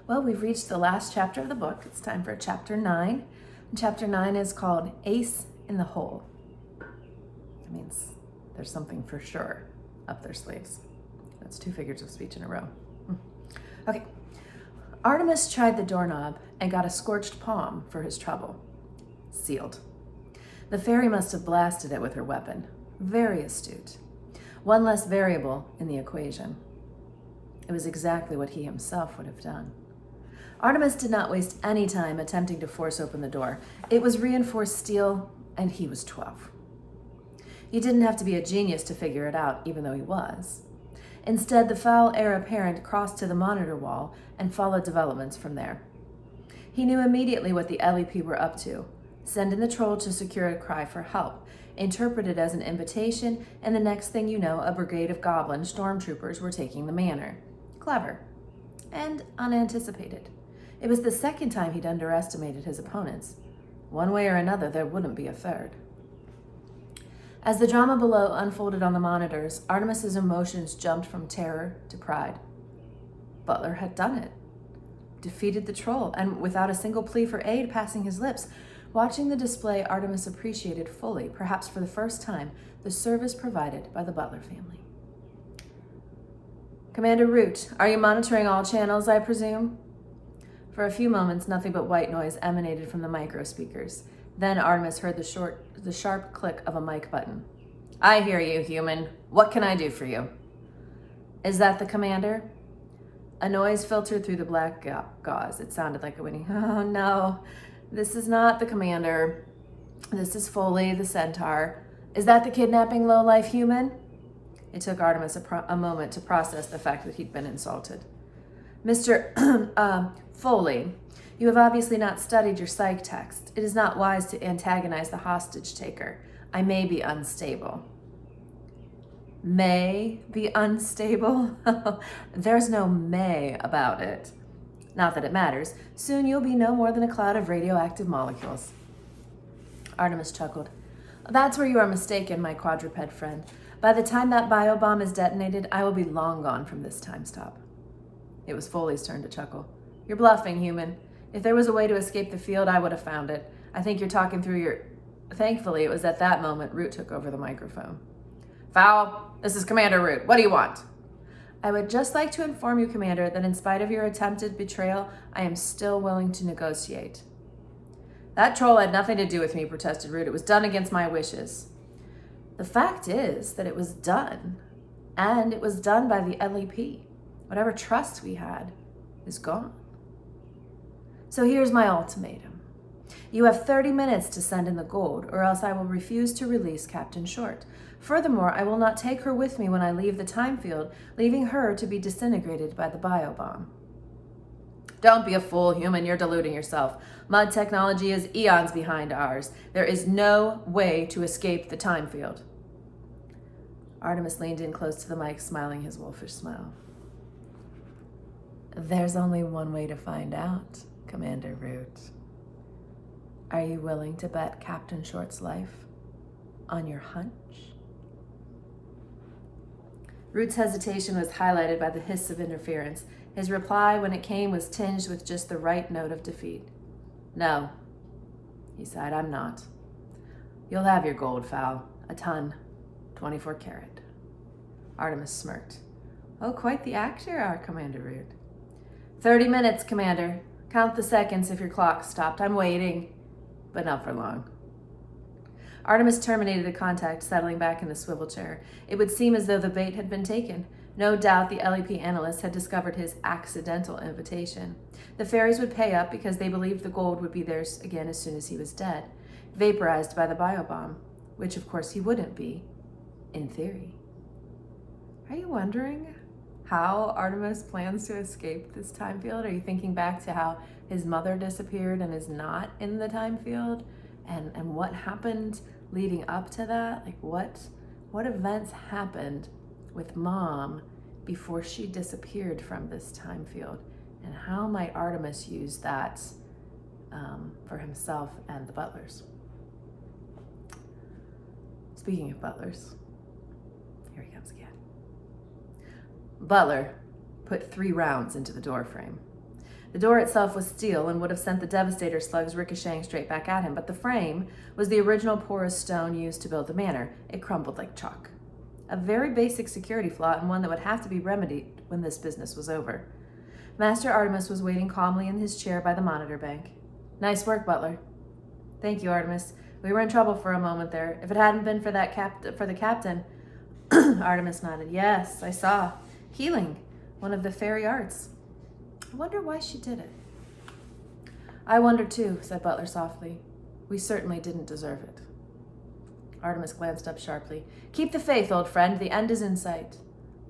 Well, we've reached the last chapter of the book. It's time for chapter 9. And chapter 9 is called Ace in the Hole. It means there's something for sure up their sleeves. That's 2 figures of speech in a row. Okay. Artemis tried the doorknob and got a scorched palm for his trouble. Sealed. The fairy must have blasted it with her weapon. Very astute. One less variable in the equation. It was exactly what he himself would have done. Artemis did not waste any time attempting to force open the door. It was reinforced steel, and he was 12. He didn't have to be a genius to figure it out, even though he was. Instead, the foul heir apparent crossed to the monitor wall and followed developments from there. He knew immediately what the LEP were up to. Send in the troll to secure a cry for help, interpreted as an invitation, and the next thing you know, a brigade of goblin stormtroopers were taking the manor. Clever. And unanticipated. It was the second time he'd underestimated his opponents. One way or another, there wouldn't be a third. As the drama below unfolded on the monitors, Artemis's emotions jumped from terror to pride. Butler had done it. Defeated the troll, and without a single plea for aid passing his lips. Watching the display, Artemis appreciated fully, perhaps for the first time, the service provided by the Butler family. Commander Root, are you monitoring all channels, I presume? For a few moments, nothing but white noise emanated from the micro speakers. Then Artemis heard the sharp click of a mic button. I hear you, human. What can I do for you? Is that the commander? A noise filtered through the black gauze. It sounded like a whinny. Oh, no. This is not the commander. This is Foley, the centaur. Is that the kidnapping lowlife human? It took Artemis a moment to process the fact that he'd been insulted. Mr. Foley, you have obviously not studied your psych text. It is not wise to antagonize the hostage taker. I may be unstable. May be unstable? There's no may about it. Not that it matters. Soon you'll be no more than a cloud of radioactive molecules. Artemis chuckled. That's where you are mistaken, my quadruped friend. By the time that biobomb is detonated, I will be long gone from this time stop. It was Foley's turn to chuckle. You're bluffing, human. If there was a way to escape the field, I would have found it. I think you're talking through your... Thankfully, it was at that moment Root took over the microphone. Foul, this is Commander Root. What do you want? I would just like to inform you, Commander, that in spite of your attempted betrayal, I am still willing to negotiate. That troll had nothing to do with me, protested Root. It was done against my wishes. The fact is that it was done, and it was done by the LEP. Whatever trust we had is gone. So here's my ultimatum. You have 30 minutes to send in the gold, or else I will refuse to release Captain Short. Furthermore, I will not take her with me when I leave the time field, leaving her to be disintegrated by the biobomb. Don't be a fool, human. You're deluding yourself. Mud technology is eons behind ours. There is no way to escape the time field. Artemis leaned in close to the mic, smiling his wolfish smile. There's only one way to find out, Commander Root. Are you willing to bet Captain Short's life on your hunch? Root's hesitation was highlighted by the hiss of interference. His reply, when it came, was tinged with just the right note of defeat. No, he sighed, I'm not. You'll have your gold, Fowl. A ton. 24 karat. Artemis smirked. Oh, quite the actor, our Commander Root. 30 minutes, Commander. Count the seconds if your clock stopped. I'm waiting, but not for long. Artemis terminated the contact, settling back in the swivel chair. It would seem as though the bait had been taken. No doubt the LEP analyst had discovered his accidental invitation. The fairies would pay up because they believed the gold would be theirs again as soon as he was dead, vaporized by the biobomb, which of course he wouldn't be, in theory. Are you wondering how Artemis plans to escape this time field? Are you thinking back to how his mother disappeared and is not in the time field? And what happened leading up to that? Like what events happened with Mom before she disappeared from this time field? And how might Artemis use that for himself and the Butlers? Speaking of Butlers, here he comes again. Butler put 3 rounds into the doorframe. The door itself was steel and would have sent the Devastator slugs ricocheting straight back at him, but the frame was the original porous stone used to build the manor. It crumbled like chalk. A very basic security flaw, and one that would have to be remedied when this business was over. Master Artemis was waiting calmly in his chair by the monitor bank. Nice work, Butler. Thank you, Artemis. We were in trouble for a moment there. If it hadn't been for the captain... Artemis nodded. Yes, I saw. Healing. One of the fairy arts. I wonder why she did it. I wonder too, said Butler softly. We certainly didn't deserve it. Artemis glanced up sharply. Keep the faith, old friend. The end is in sight.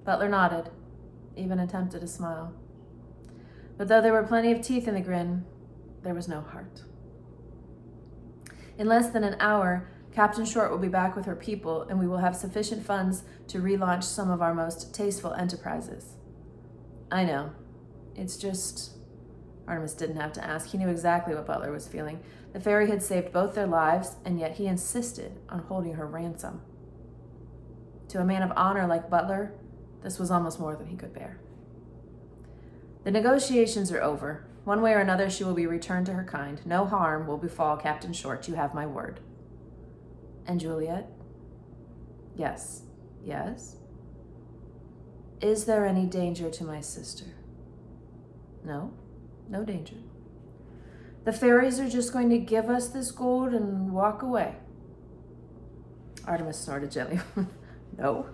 Butler nodded, even attempted a smile. But though there were plenty of teeth in the grin, there was no heart. In less than an hour, Captain Short will be back with her people, and we will have sufficient funds to relaunch some of our most tasteful enterprises. I know. It's just... Artemis didn't have to ask. He knew exactly what Butler was feeling. The fairy had saved both their lives, and yet he insisted on holding her ransom. To a man of honor like Butler, this was almost more than he could bear. The negotiations are over. One way or another, she will be returned to her kind. No harm will befall Captain Short. You have my word. And Juliet? Yes. Yes? Is there any danger to my sister? No. No danger. The fairies are just going to give us this gold and walk away. Artemis snorted gently. No,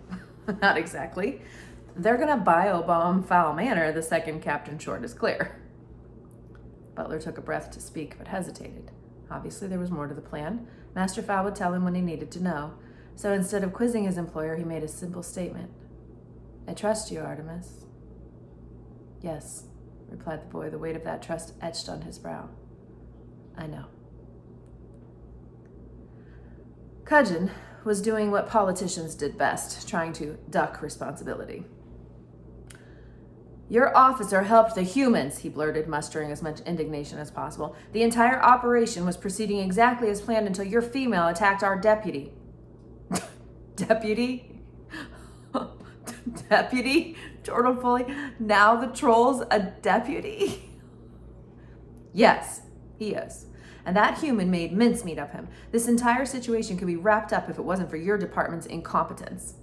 not exactly. They're going to biobomb Foul Manor the second Captain Short is clear. Butler took a breath to speak, but hesitated. Obviously, there was more to the plan. Master Foul would tell him when he needed to know. So instead of quizzing his employer, he made a simple statement. I trust you, Artemis. Yes, replied the boy, the weight of that trust etched on his brow. I know. Cudgeon was doing what politicians did best, trying to duck responsibility. Your officer helped the humans, he blurted, mustering as much indignation as possible. The entire operation was proceeding exactly as planned until your female attacked our deputy. Deputy? Deputy? chortled Foley. Now the troll's a deputy? Yes, he is. And that human made mincemeat of him. This entire situation could be wrapped up if it wasn't for your department's incompetence.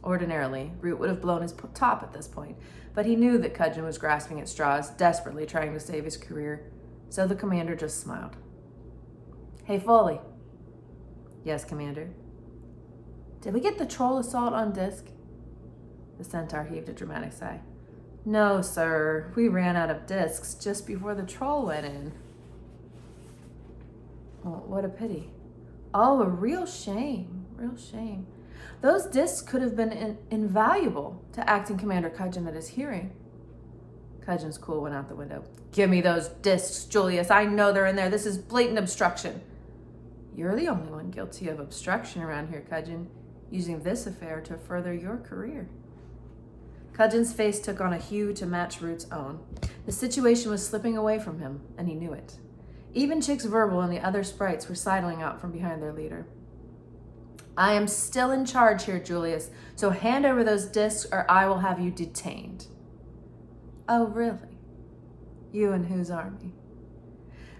Ordinarily, Root would have blown his top at this point, but he knew that Cudgeon was grasping at straws, desperately trying to save his career, so the commander just smiled. Hey, Foley. Yes, Commander. Did we get the troll assault on disc? The centaur heaved a dramatic sigh. No, sir. We ran out of discs just before the troll went in. Oh, what a pity. Oh, a real shame. Real shame. Those discs could have been invaluable to Acting Commander Cudgeon at his hearing. Cudgeon's cool went out the window. Give me those discs, Julius. I know they're in there. This is blatant obstruction. You're the only one guilty of obstruction around here, Cudgeon, using this affair to further your career. Cudgeon's face took on a hue to match Root's own. The situation was slipping away from him, and he knew it. Even Chick's Verbal and the other sprites were sidling out from behind their leader. I am still in charge here, Julius, so hand over those discs or I will have you detained. Oh, really? You and whose army?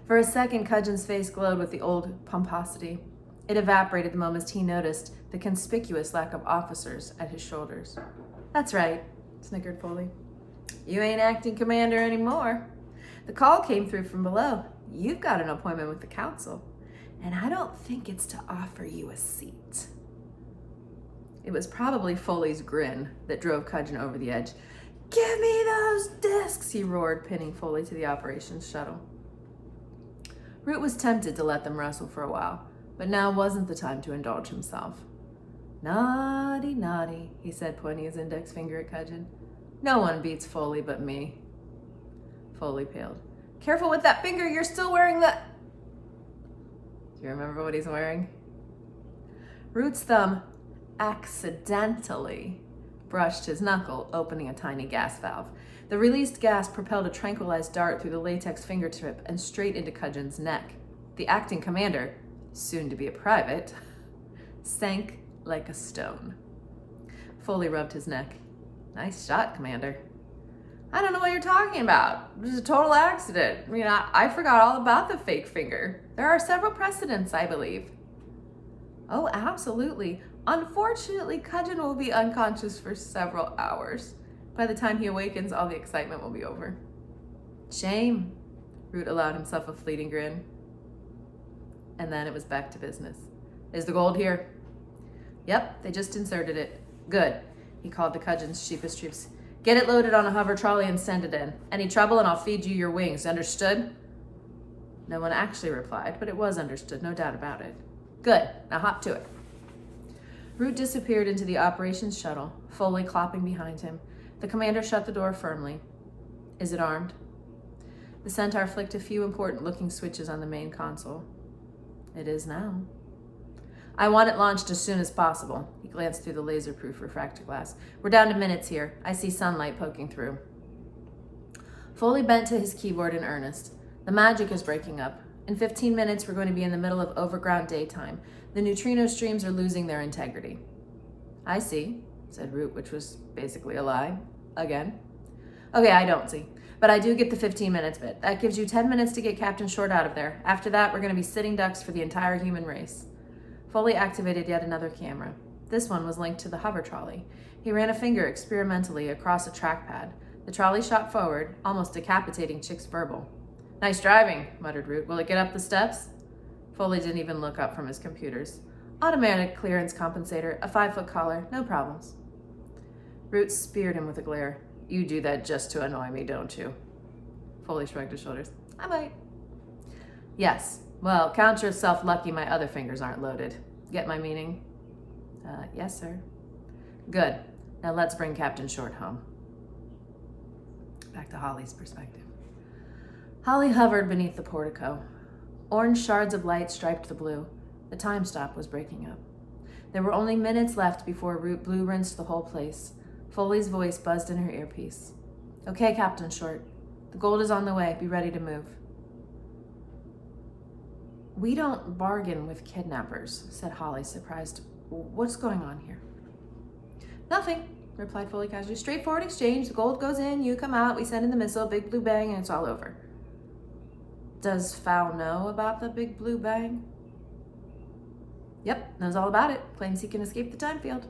For a second, Cudgeon's face glowed with the old pomposity. It evaporated the moment he noticed the conspicuous lack of officers at his shoulders. That's right, snickered Foley. You ain't acting commander anymore. The call came through from below. You've got an appointment with the council, and I don't think it's to offer you a seat. It was probably Foley's grin that drove Cudgeon over the edge. Give me those discs, he roared, pinning Foley to the operations shuttle. Root was tempted to let them wrestle for a while, but now wasn't the time to indulge himself. Naughty, naughty, he said, pointing his index finger at Cudgeon. No one beats Foley but me. Foley paled. Careful with that finger, you're still wearing the... Do you remember what he's wearing? Root's thumb accidentally brushed his knuckle, opening a tiny gas valve. The released gas propelled a tranquilized dart through the latex fingertip and straight into Cudgeon's neck. The acting commander, soon to be a private, sank like a stone. Foley rubbed his neck. Nice shot, Commander. I don't know what you're talking about. It was a total accident. I mean, I forgot all about the fake finger. There are several precedents, I believe. Oh, absolutely. Unfortunately, Cudgeon will be unconscious for several hours. By the time he awakens, all the excitement will be over. Shame. Root allowed himself a fleeting grin. And then it was back to business. Is the gold here? Yep, they just inserted it. Good. He called the Cudgeon's sheepish troops. Get it loaded on a hover trolley and send it in. Any trouble and I'll feed you your wings. Understood? No one actually replied, but it was understood, no doubt about it. Good. Now hop to it. Root disappeared into the operations shuttle, Foley clopping behind him. The commander shut the door firmly. Is it armed? The Centaur flicked a few important-looking switches on the main console. It is now. I want it launched as soon as possible. He glanced through the laser-proof refractor glass. We're down to minutes here. I see sunlight poking through. Foley bent to his keyboard in earnest. The magic is breaking up. In 15 minutes, we're going to be in the middle of overground daytime. The neutrino streams are losing their integrity. I see, said Root, which was basically a lie. Again. Okay, I don't see. But I do get the 15 minutes bit. That gives you 10 minutes to get Captain Short out of there. After that, we're going to be sitting ducks for the entire human race. Foley activated yet another camera. This one was linked to the hover trolley. He ran a finger experimentally across a trackpad. The trolley shot forward, almost decapitating Chick's verbal. Nice driving, muttered Root. Will it get up the steps? Foley didn't even look up from his computers. Automatic clearance compensator, a 5-foot collar, no problems. Root speared him with a glare. You do that just to annoy me, don't you? Foley shrugged his shoulders. I might. Yes. Well, count yourself lucky my other fingers aren't loaded. Get my meaning? Yes, sir. Good. Now let's bring Captain Short home. Back to Holly's perspective. Holly hovered beneath the portico. Orange shards of light striped the blue. The time stop was breaking up. There were only minutes left before Root blue-rinsed the whole place. Foley's voice buzzed in her earpiece. Okay, Captain Short. The gold is on the way. Be ready to move. We don't bargain with kidnappers, said Holly, surprised. What's going on here? Nothing, replied Foley casually. Straightforward exchange. The gold goes in, you come out, we send in the missile, big blue bang, and it's all over. Does Fowl know about the big blue bang? Yep, knows all about it. Claims he can escape the time field.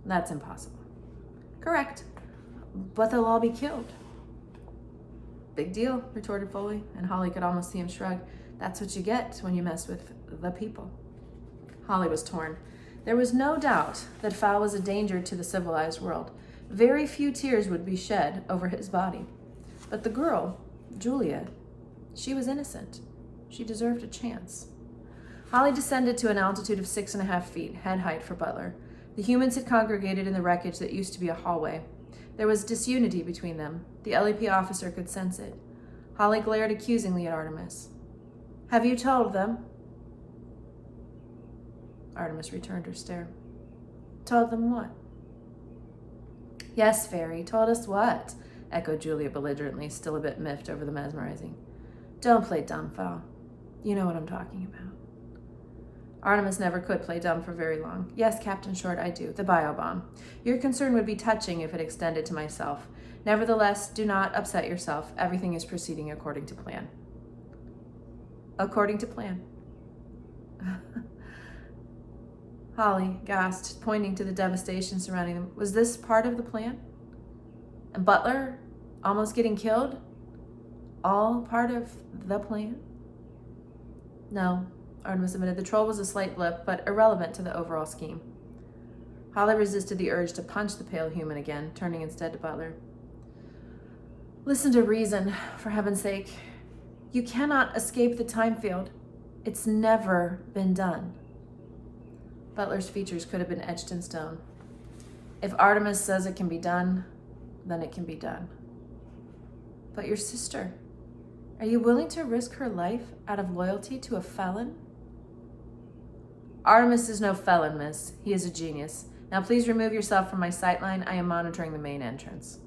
That's impossible. Correct. But they'll all be killed. Big deal, retorted Foley, and Holly could almost see him shrug. That's what you get when you mess with the people. Holly was torn. There was no doubt that Fowl was a danger to the civilized world. Very few tears would be shed over his body. But the girl, Julia, she was innocent. She deserved a chance. Holly descended to an altitude of 6.5 feet, head height for Butler. The humans had congregated in the wreckage that used to be a hallway. There was disunity between them. The LEP officer could sense it. Holly glared accusingly at Artemis. Have you told them? Artemis returned her stare. Told them what? Yes, Fairy, told us what? Echoed Julia belligerently, still a bit miffed over the mesmerizing. Don't play dumb, Fowl. You know what I'm talking about. Artemis never could play dumb for very long. Yes, Captain Short, I do. The biobomb. Your concern would be touching if it extended to myself. Nevertheless, do not upset yourself. Everything is proceeding according to plan. According to plan. Holly gasped, pointing to the devastation surrounding them. Was this part of the plan? And Butler almost getting killed? All part of the plan? No, Artemis admitted. The troll was a slight blip, but irrelevant to the overall scheme. Holly resisted the urge to punch the pale human again, turning instead to Butler. Listen to reason, for heaven's sake. You cannot escape the time field. It's never been done. Butler's features could have been etched in stone. If Artemis says it can be done, then it can be done. But your sister, are you willing to risk her life out of loyalty to a felon? Artemis is no felon, miss. He is a genius. Now please remove yourself from my sightline. I am monitoring the main entrance.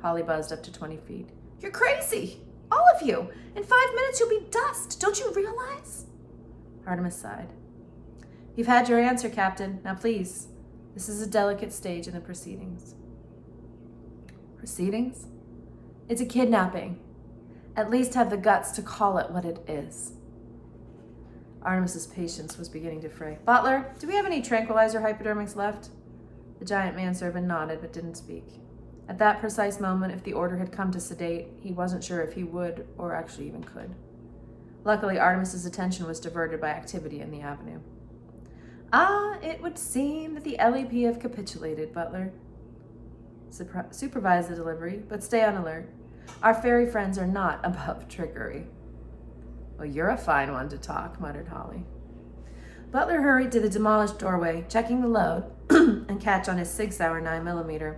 Holly buzzed up to 20 feet. You're crazy! All of you! In 5 minutes you'll be dust! Don't you realize? Artemis sighed. You've had your answer, Captain. Now please, this is a delicate stage in the proceedings. Proceedings? It's a kidnapping. At least have the guts to call it what it is. Artemis's patience was beginning to fray. Butler, do we have any tranquilizer hypodermics left? The giant manservant nodded but didn't speak. At that precise moment, if the order had come to sedate, he wasn't sure if he would or actually even could. Luckily, Artemis's attention was diverted by activity in the avenue. It would seem that the LEP have capitulated, Butler. Supervise the delivery, but stay on alert. Our fairy friends are not above trickery. Well, you're a fine one to talk, muttered Holly. Butler hurried to the demolished doorway, checking the load and catch on his Sig Sauer 9mm.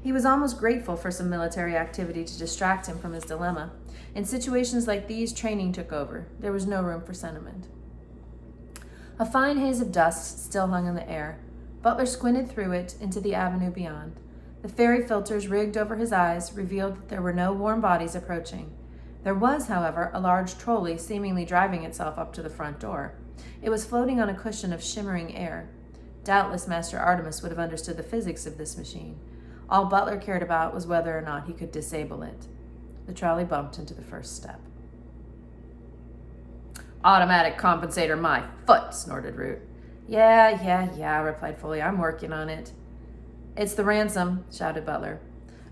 He was almost grateful for some military activity to distract him from his dilemma. In situations like these, training took over. There was no room for sentiment. A fine haze of dust still hung in the air. Butler squinted through it into the avenue beyond. The fairy filters rigged over his eyes revealed that there were no warm bodies approaching. There was, however, a large trolley seemingly driving itself up to the front door. It was floating on a cushion of shimmering air. Doubtless Master Artemis would have understood the physics of this machine. All Butler cared about was whether or not he could disable it. The trolley bumped into the first step. Automatic compensator, my foot, snorted Root. Yeah, replied Foley. I'm working on it. It's the ransom, shouted Butler.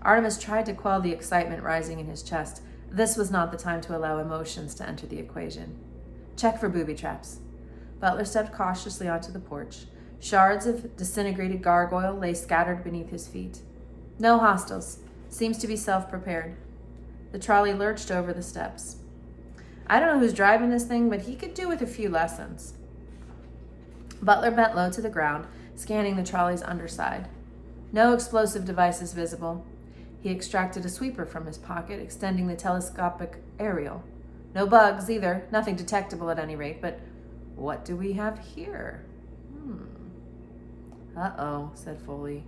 Artemis tried to quell the excitement rising in his chest. This was not the time to allow emotions to enter the equation. Check for booby traps. Butler stepped cautiously onto the porch. Shards of disintegrated gargoyle lay scattered beneath his feet. No hostiles. Seems to be self-prepared. The trolley lurched over the steps. I don't know who's driving this thing, but he could do with a few lessons. Butler bent low to the ground, scanning the trolley's underside. No explosive devices visible. He extracted a sweeper from his pocket, extending the telescopic aerial. No bugs either, nothing detectable at any rate, but what do we have here? Uh-oh, said Foley.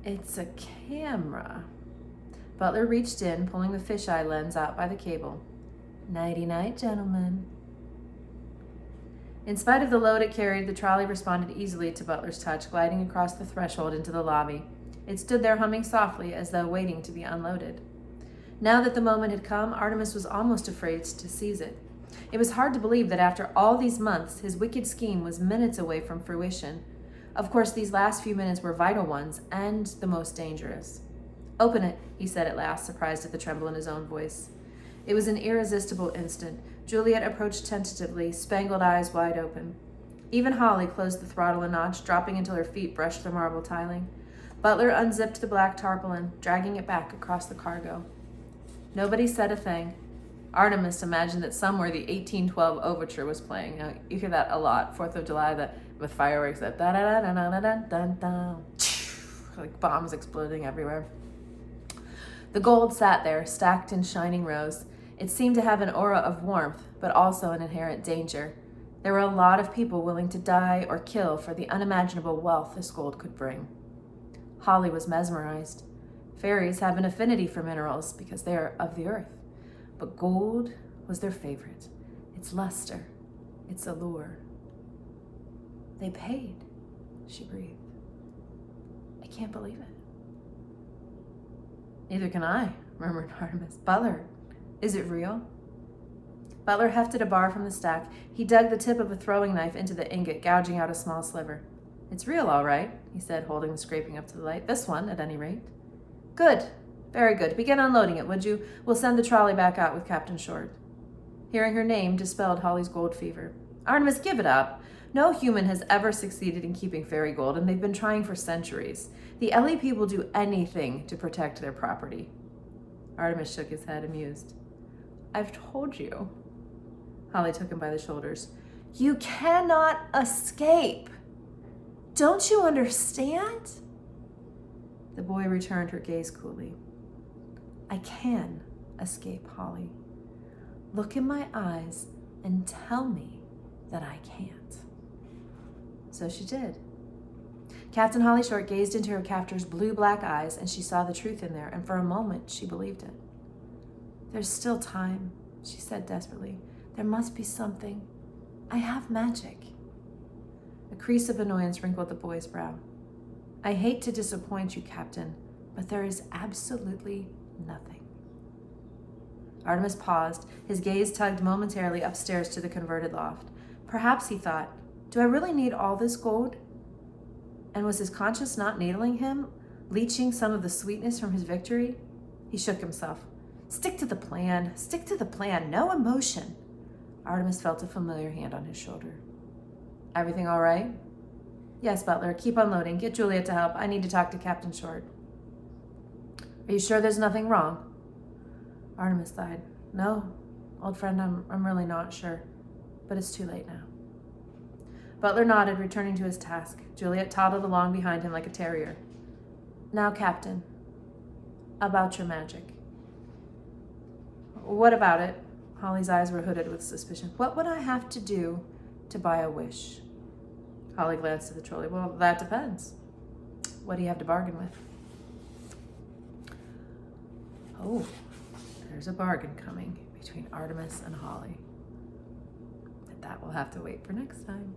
It's a camera. Butler reached in, pulling the fisheye lens out by the cable. Nighty-night, gentlemen. In spite of the load it carried, the trolley responded easily to Butler's touch, gliding across the threshold into the lobby. It stood there humming softly, as though waiting to be unloaded. Now that the moment had come, Artemis was almost afraid to seize it. It was hard to believe that after all these months, his wicked scheme was minutes away from fruition. Of course, these last few minutes were vital ones, and the most dangerous. Open it, he said at last, surprised at the tremble in his own voice. It was an irresistible instant. Juliet approached tentatively, spangled eyes wide open. Even Holly closed the throttle a notch, dropping until her feet brushed the marble tiling. Butler unzipped the black tarpaulin, dragging it back across the cargo. Nobody said a thing. Artemis imagined that somewhere the 1812 overture was playing. Now, you hear that a lot, 4th of July, with fireworks, that da-da-da-da-da-da-da-da, like bombs exploding everywhere. The gold sat there, stacked in shining rows. It seemed to have an aura of warmth, but also an inherent danger. There were a lot of people willing to die or kill for the unimaginable wealth this gold could bring. Holly was mesmerized. Fairies have an affinity for minerals because they are of the earth, but gold was their favorite. Its luster, its allure. They paid, she breathed. I can't believe it. Neither can I, murmured Artemis. Butler, is it real? Butler hefted a bar from the stack. He dug the tip of a throwing knife into the ingot, gouging out a small sliver. It's real, all right, he said, holding the scraping up to the light. This one, at any rate. Good. Very good. Begin unloading it, would you? We'll send the trolley back out with Captain Short. Hearing her name dispelled Holly's gold fever. Artemis, give it up. No human has ever succeeded in keeping fairy gold, and they've been trying for centuries. The LEP will do anything to protect their property. Artemis shook his head, amused. I've told you. Holly took him by the shoulders. You cannot escape. Don't you understand? The boy returned her gaze coolly. I can escape, Holly. Look in my eyes and tell me that I can't. So she did. Captain Holly Short gazed into her captor's blue-black eyes, and she saw the truth in there, and for a moment she believed it. There's still time, she said desperately. There must be something. I have magic. A crease of annoyance wrinkled the boy's brow. I hate to disappoint you, Captain, but there is absolutely nothing. Artemis paused. His gaze tugged momentarily upstairs to the converted loft. Perhaps, he thought, do I really need all this gold? And was his conscience not needling him, leaching some of the sweetness from his victory? He shook himself. Stick to the plan. Stick to the plan. No emotion. Artemis felt a familiar hand on his shoulder. Everything all right? Yes, Butler. Keep unloading. Get Juliet to help. I need to talk to Captain Short. Are you sure there's nothing wrong? Artemis sighed. No, old friend, I'm really not sure. But it's too late now. Butler nodded, returning to his task. Juliet toddled along behind him like a terrier. Now, Captain, about your magic. What about it? Holly's eyes were hooded with suspicion. What would I have to do to buy a wish? Holly glanced at the trolley. Well, that depends. What do you have to bargain with? Oh, there's a bargain coming between Artemis and Holly. But that will have to wait for next time.